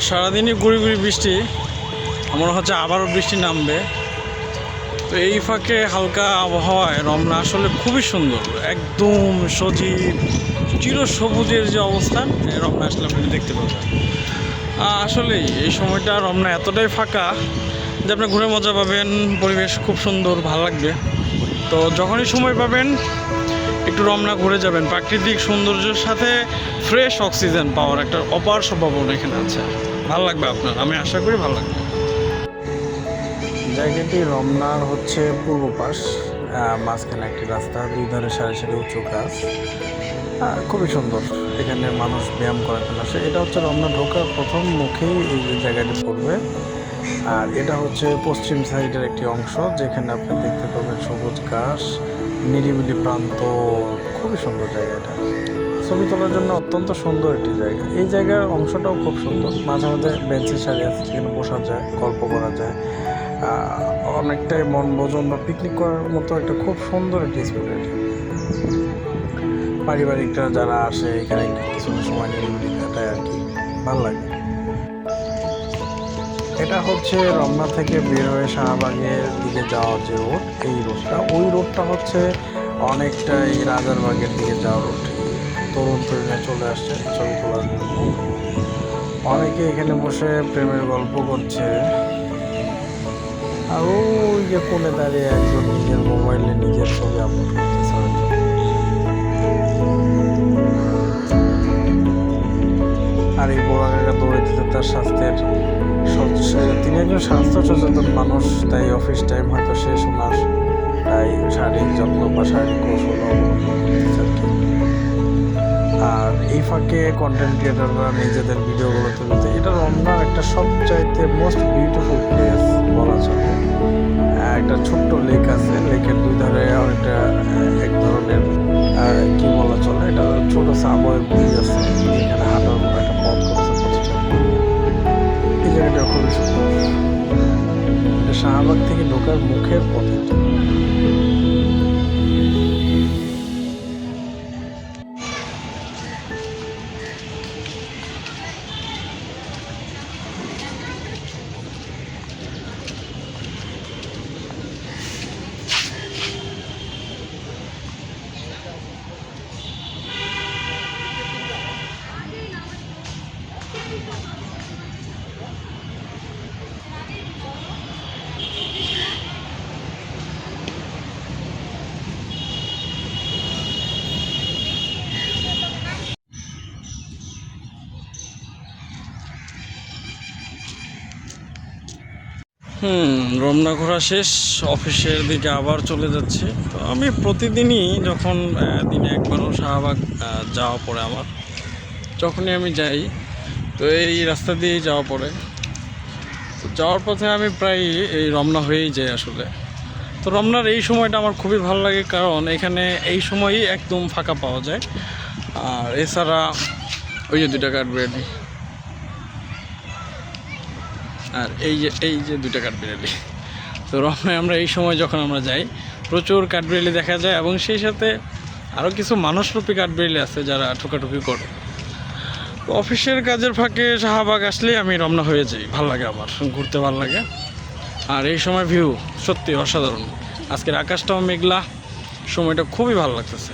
সারাদিনই গুড়ি গুড়ি বৃষ্টি, মনে হচ্ছে আবারও বৃষ্টি নামবে। তো এই ফাঁকে হালকা আবহাওয়ায় রমনা আসলে খুবই সুন্দর, একদম সজীব চিরসবুজের যে অবস্থান, রমনা আসলে আপনি দেখতে পাবেন। আসলেই এই সময়টা রমনা এতটাই ফাঁকা যে আপনি ঘুরে মজা পাবেন, পরিবেশ খুব সুন্দর, ভালো লাগবে। তো যখনই সময় পাবেন একটু রমনা ঘুরে যাবেন, প্রাকৃতিক সৌন্দর্যের সাথে ফ্রেশ অক্সিজেন পাওয়ার একটা অপার সম্ভাবনা এখানে আছে। ভালো লাগবে আপনার, আমি আশা করি ভালো লাগবে। জায়গাটি রমনার হচ্ছে পূর্ব পাশ, মাঝখানে একটি রাস্তা, দুই ধারে সারি সারি উঁচু গাছ, খুবই সুন্দর। এখানে মানুষ ব্যায়াম করার জন্য আসে। এটা হচ্ছে রমনা ঢোকার প্রথম মুখেই এই যে জায়গাটি পড়বে। আর এটা হচ্ছে পশ্চিম সাইডের একটি অংশ, যেখানে আপনি দেখতে পাবেন সবুজ ঘাস, নিরিবিলি প্রান্ত, খুবই সুন্দর জায়গাটা। ছবি তোলার জন্য অত্যন্ত সুন্দর একটি জায়গা। এই জায়গার অংশটাও খুব সুন্দর, মাঝে মাঝে বেঞ্চের সারি আছে যেখানে বসা যায়, গল্প করা যায়, অনেকটাই মন ভোজন বা পিকনিক করার মতো একটা খুব সুন্দর একটি স্পট। পারিবারিকরা যারা আসে এখানে কিছু সময় নিরিবিলি কাটায় আর কি, ভালো লাগে। এটা হচ্ছে রমনা থেকে বের হয়ে শাহবাগের দিকে যাওয়ার যে রোড, এই রোডটা, ওই রোডটা হচ্ছে অনেকটাই রাজারবাগের দিকে যাওয়ার রোড। তরুণ তরুণে চলে আসছে ছবি তোলার জন্য। অনেকে এখানে বসে প্রেমের গল্প করছে, আর ওই যে কোণে দাঁড়িয়ে একজন নিজের মোবাইলে নিজের ছবি আপলোড করতেছে। আর এই বড় কাকা দৌড়ে দিতে তার স্বাস্থ্যের, তিনি একজন স্বাস্থ্য সচেতন মানুষ, তাই অফিস টাইম হয়তো শেষ ওনার, তাই শারীরিক যত্ন বা শারীরিক কৌশল অবলম্বন করতেছে আর কি। আর এই ফাঁকে কন্টেন্ট ক্রিয়েটাররা নিজেদের ভিডিওগুলো তুলতে, এটা রমনার একটা সবচাইতে মোস্ট বিউটিফুল প্লেস বলা চলে। একটা ছোট্ট লেক আছে, লেকের দুই ধারে অনেকটা এক ধরনের কি বলা চলে, এটা ছোট সাবওয়ে ব্রিজ আছে, এখানে হাঁটার একটা পথ করেছে প্রতিষ্ঠা। এই জায়গাটা খুবই সুন্দর, এটা শাহবাগ থেকে ঢোকার মুখের পথে। রমনা ঘোরা শেষ, অফিসের দিকে আবার চলে যাচ্ছে। তো আমি প্রতিদিনই যখন দিনে একবারও শাহবাগ যাওয়া পড়ে আমার, যখনই আমি যাই তো এই রাস্তা দিয়েই যাওয়া পড়ে। তো যাওয়ার পথে আমি প্রায় এই রমনা হয়েই যাই আসলে। তো রমনার এই সময়টা আমার খুবই ভালো লাগে, কারণ এখানে এই সময়ই একদম ফাঁকা পাওয়া যায়। আর এছাড়া ওই যে 2 টাকা কাঠবিড়ালি, আর এই যে 2 টাকা কাঠবিড়ালি। তো রমনায় আমরা এই সময় যখন আমরা যাই প্রচুর কাঠবিড়ালি দেখা যায়, এবং সেই সাথে আরও কিছু মানুষরূপী কাঠবিড়ালি আছে যারা ঠোকাঠুকি করে। তো অফিসের কাজের ফাঁকে শাহবাগ আসলেই আমি রমনা হয়ে যাই, ভালো লাগে, আমার ঘুরতে ভালো লাগে। আর এই সময় ভিউ সত্যি অসাধারণ। আজকের আকাশটাও মেঘলা, সময়টা খুবই ভালো লাগতেছে।